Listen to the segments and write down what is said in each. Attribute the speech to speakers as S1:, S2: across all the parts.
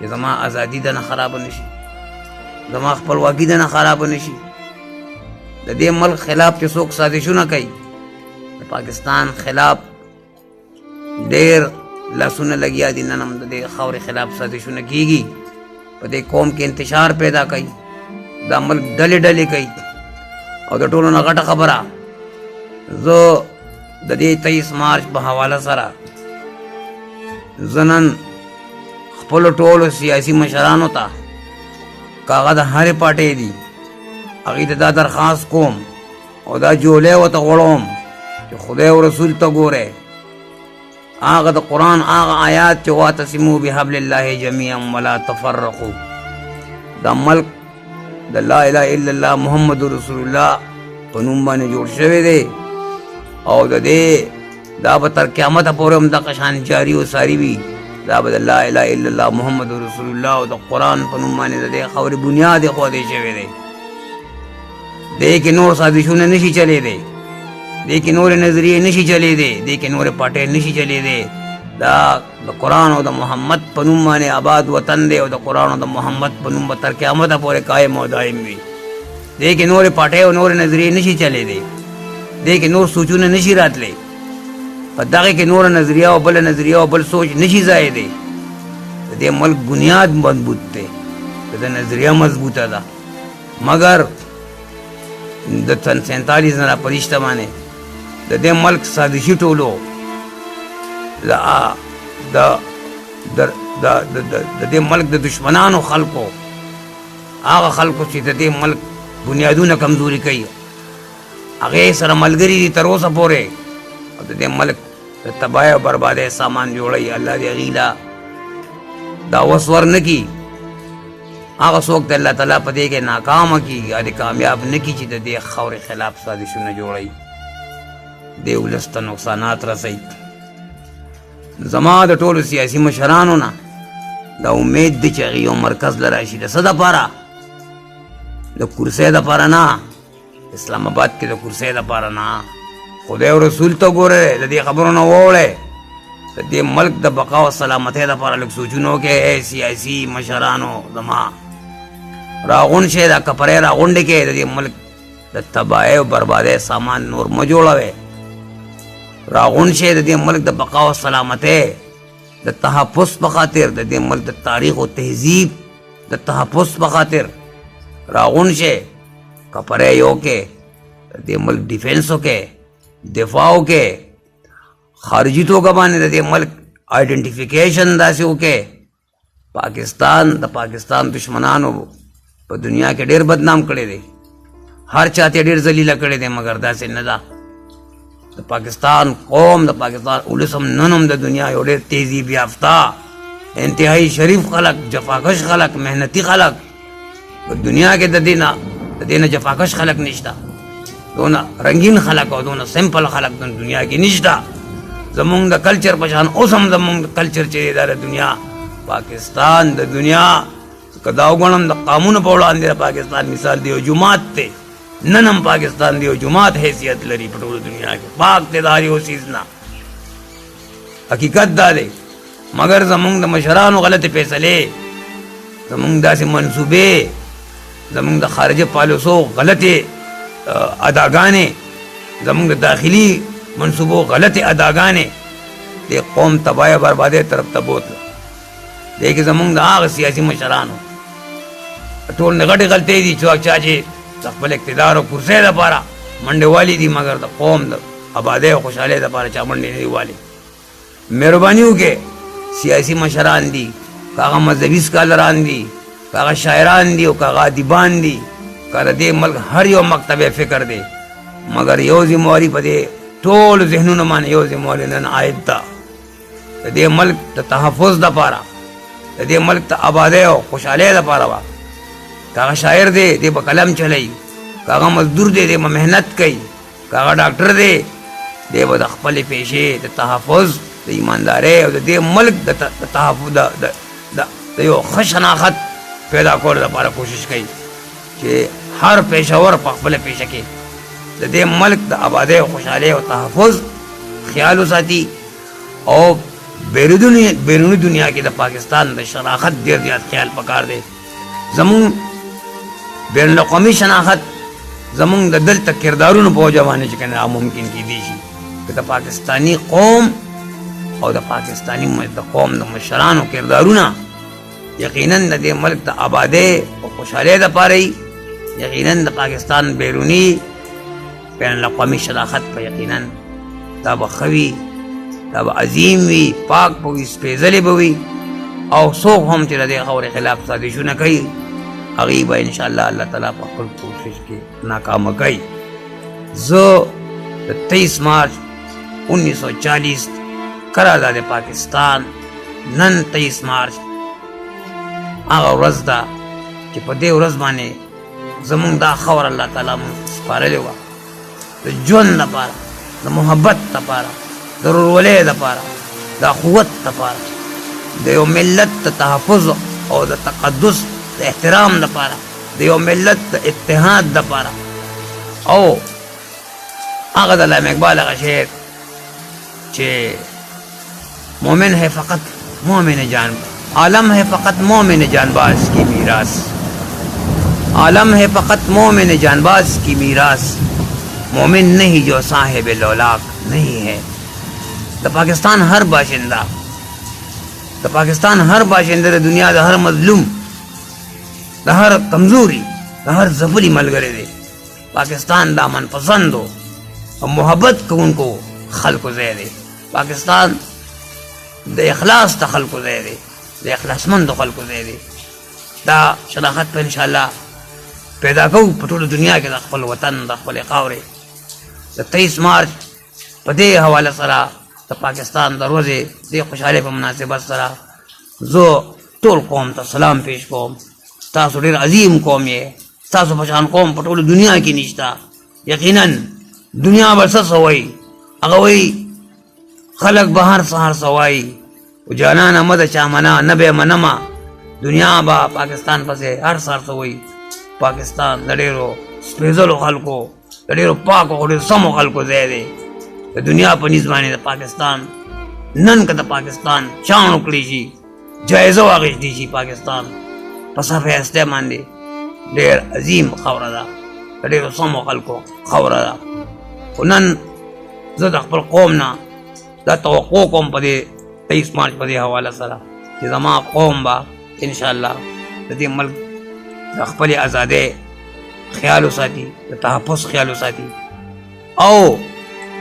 S1: چې زما ازادي د نه خراب نشي، زما خپلواکي د نه خراب نشي. د دې ملک خلاف چې څوک سازشونه کوي، د پاکستان خلاف ډېر لاسونه لګیا دي. نن هم د دې خاورې خلاف سازشونه کېږي، په دې قوم کې انتشار پیدا کوي، دا ملک ډلې ډلې کوي. او د ټولو نه غټه خبره، زه د دې 23 مارچ په حواله سره زه نن خپلو ټولو سیاسي مشرانو ته کاغه د هرې پارټۍ دي هغې ته دا درخواست کوم او دا جولی ورته غوړوم چې خدای او رسول ته ګورئ، هغه د قرآن هغه آیات چې واعتصموا بحبل الله جمیعا ولا تفرقوا، دا ملک د لا اله الا الله محمد رسول الله په نوم باندې جوړ شوی دی او د دې دا به تر قیامته پورې هم دغه شان جاري او ساري وي. دا به د لا اله الا الله محمد رسول الله او د قرآن په نوم باندې د دې خبرې بنیاد ایښودی شوی دی. دې کې نور سازشونه نشي چلېدی، دې کې نورې نظریې نشي چلېدی، دې کې نورې پارټۍ نشي چلېدی. دا د قرآن او د محمد په نوم باندې آباد وطن دی او د قرآن او د محمد په نوم به تر قیامته پورې قایم او دایم وي. دې کې نورې پارټۍ او نورې نظریې نشي چلېدی، دې کې نور سوچونه نشي راتلی، په دغه کې نور نظریه او بل نظریه او بل سوچ نشي ځای دی. د دې ملک بنیاد مضبوط دی، د نظریه مضبوطه ده، مګر د 47 نه راپریشته باندې د دې ملک سازشي ټولو د دې ملک د دشمنانو خلکو، هغه خلکو چې د دې ملک بنیادونه کمزوري کوي، هغې سره ملګري دي تر اوسه پورې او د دې ملک د تباهۍ او بربادۍ سامان جوړوي. الله دې هغې له دا وس ورنه کړي، هغه څوک د الله تعالی په دې کې ناکامه کړي یا دې کامیاب نه کړي چې د دې خاورې خلاف سازشونه جوړوي، دې ولس ته نقصانات رسوي. زما د ټولو سیاسي مشرانو نه دا امید دی چې هغې یو مرکز له راشي. د څه دپاره؟ د کرسۍ دپاره نه، اسلام آباد کې د کرسۍ دپاره نه، خدای او رسول ته ګورئ، د دې خبرو نه واوړئ، د دې ملک د بقا او سلامتۍ دپاره لږ سوچونه وکړئ. سیاسي مشرانو زما راغونډ شئ، دا کپرۍ راغونډې کړئ، د دې ملک د تباهۍ او بربادۍ سامان نور مه جوړوئ. راغونډ شئ د دې ملک د بقا او سلامتۍ د تحفظ په خاطر، د دې ملک د تاریخ او تهذیب د تحفظ په خاطر راغونډ شئ، کپرۍ یې وکړئ، د دې ملک ډیفینس وکړئ، دفاع وکړئ، خارجي توګه باندې د دې ملک آئیډنټیفیکیشن داسې وکړئ. پاکستان دشمنانو په دنیا کې ډېر بدنام کړی دی، هر چا ته ډېر ذلیله کړی دی، مګر داسې نه ده. د پاکستان قوم، د پاکستان ولس هم نن هم د دنیا یو ډېر تهذیب یافته انتهایی شریف خلک، جفاکش خلک، محنتي خلک، په دنیا کې د دې نه جفاکش خلک نشته، دونه رنگین خلک او دونه سمپل خلک د دنیا کې نشته. زمونږ د کلچر په شان اوس هم زمونږ د کلچر چې دی د دنیا، پاکستان د دنیا که دا وګڼم د قانون په وړاندې د پاکستان مثال دی، یو جومات دی، نن هم پاکستان دی یو جومات حیثیت لري په ټوله دنیا کې، پاک دی د هر یو څیز نه. حقیقت دا دی، مګر زمونږ د مشرانو غلطې فیصلې، زمونږ داسې منصوبې، زمونږ د خارجه پالیسو غلطې اداګانې، زمونږ د داخلي منصوبو غلطې اداګانې د قوم تباهۍ بربادۍ طرف ته بوتله. دې کې زمونږ د هغه سیاسي مشرانو ټول نه غټې غلطۍ دي چې چا چې د خپل اقتدار او کرسۍ دپاره منډې والي دي، مګر د قوم د آبادۍ او خوشحالۍ دپاره چا منډې نه دي والي. مهرباني وکړئ، سیاسي مشران دي، که هغه مذهبي سکالران دي، که هغه شاعران دي او که هغه ادیبان دي، که د دې ملک هر یو مکتب فکر دی، مګر یو ذمواري په دې ټولو ذهنونو باندې یو ذمواري نن عاید ده، د دې ملک د تحفظ دپاره، د دې ملک د آبادۍ او خوشحالۍ دپاره وه. که هغه شاعر دی، دی به قلم چلوي، که هغه مزدور دی، دی به محنت کوي، که هغه ډاکټر دی، دی به د خپلې پیشې د تحفظ، د ایماندارۍ او د دې ملک د تحفظ د یو ښه شناخت پیدا کولو دپاره کوشش کوي چې هر پیشور په خپله پیشه کې د دې ملک د آبادۍ او خوشحالۍ او تحفظ خیال وساتي او بیرونی دنیا کې د پاکستان د شراخت ډیر زیات خیال پکار دی. زمون بین الاقوامی شناخت زمون د دلته کردارونو په وجه باندې چې کنه ممکن کیدی شي که د پاکستانی قوم او د پاکستانی قوم د مشرانو کردارونه یقینا د دې ملک د آبادی او خوشحالۍ دپاره یقینا د پاکستان بیرونی بین الاقوامی شناخت په یقینا دا به ښه وي، دا به عظیم وي، پاک به وي، سپېڅلی به وي. او څوک هم چې د دې خاورې خلاف سازشونه کوي هغوی به انشاءالله الله تعالی په خپل کوشش کې ناکامه کوي. زه د 23 مارچ 1940 قرارداد پاکستان نن 23 مارچ هغه ورځ ده چې په دې ورځ باندې زمونږ دا خاور الله تعالی مونږ سپارلې وه د ژوند دپاره، د محبت دپاره، د ورورولۍ دپاره، د اخوت دپاره، د یو ملت د تحفظ او د تقدس د احترام دپاره، د یو ملت د اتحاد دپاره. او هغه د علامه اقبال هغه شعر چې مومن ہے فقط مومن جان، عالم ہے فقط مومن جانباز کی میراث، عالم ہے فقط مومن جانباز کی میراث، مومن نہیں جو صاحب لولاک نہیں ہے. د پاکستان هر باشنده، د پاکستان هر باشنده د دنیا د هر مظلوم، د هر کمزوري، د هر ځپلي ملګری دی. پاکستان د امن پسندو او محبت کوونکو خلکو ځای دی. پاکستان د اخلاص د خلکو ځای دی، د اخلاصمندو خلکو ځای دی. دا شناخت په انشاءالله پیدا کوو په ټوله دنیا کې د خپل وطن، د خپلې خاورې. د 23 مارچ په دې حواله سره د پاکستان د ورځې دې خوشحالۍ په مناسبت سره زه ټول قوم ته سلام پیش کوم. تاسو ډېر عظیم قوم یې، ستاسو په شان قوم په ټوله دنیا کې نشته. یقینا دنیا به څه وایي، هغه وایي خلک به هر سهار څه وایي، و جانانه مه د چا منه نه به یې منمه. دنیا به پاکستان پسې هر سهار څه وایي. پاکستان د ډېرو سپېڅلو خلکو، د ډېرو پاکو او ډېرو سمو خلکو ځای دی. د دنیا په نیز باندې د پاکستان نن که د پاکستان چاڼ وکړی شي، جایزه واخیستې شي، پاکستان په صفحه هستۍ باندې ډېر عظیم خاوره ده، د ډېرو سمو خلکو خاوره ده. خو نن زه د خپل قوم نه دا توقع کوم په دې 23 مارچ په دې حواله سره چې زما قوم به انشاءالله د دې ملک د خپلې ازادۍ خیال وساتي، د تحفظ خیال وساتي. او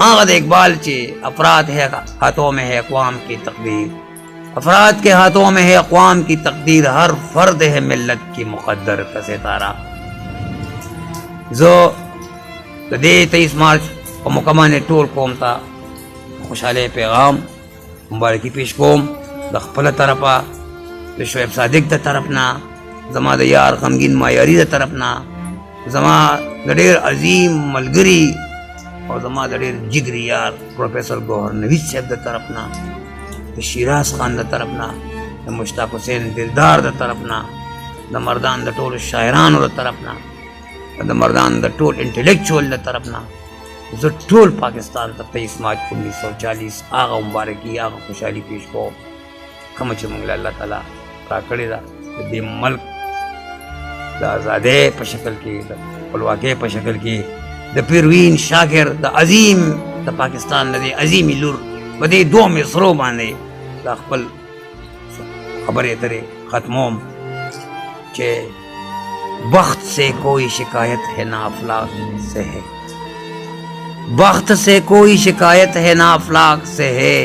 S1: هغه د اقبال چې افراد ہے ہاتھوں میں ہے اقوام کی تقدیر، افراد کے ہاتھوں میں ہے اقوام کی تقدیر، ہر فرد ہے ملت کی مقدر کا ستارہ. زه د دې 23 مارچ په موقع باندې ټول قوم ته خوشحالۍ پیغام مبارکي پیش کوم د خپله طرفه، د شعیب صادق د طرف نه، زما د یار غمګین مایاري د طرف نه، زما د ډېر عظیم ملګري او زما د ډېر جګري یار پروفیسر ګوهر نوید صاحب د طرف نه، د شیراز خان د طرف نه، د مشتاق حسین دلدار د طرف نه، د مردان د ټولو شاعرانو د طرف نه، د مردان د ټول انټلیکچوال د طرف نه زه ټول پاکستان ته 23 مارچ 1940 هغه مبارکي، هغه خوشحالي پیش کوم کومه چې موږ له الله تعالی راکړې ده د دې ملک د ازادۍ په شکل کې، د خپلواکۍ په شکل کې. د پروین شاکر د عظیم د پاکستان د دې عظیمې لور په دې 2 مصرو باندې د خپل خبرې اترې ختموم چې بخت سے کوئی شکایت ہے نہ افلاک سے ہے، بخت سے کوئی شکایت ہے نہ افلاک سے ہے،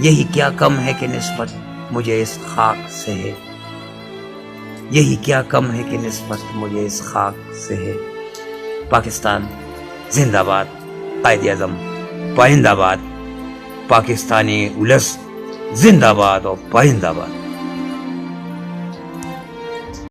S1: یہی کیا کم ہے کہ نسبت مجھے اس خاک سے ہے، یہی کیا کم ہے کہ نسبت مجھے اس خاک سے ہے. پاکستان زندہ باد، قائد اعظم پائندہ باد، پاکستانی ولس زندہ باد اور پائندہ باد.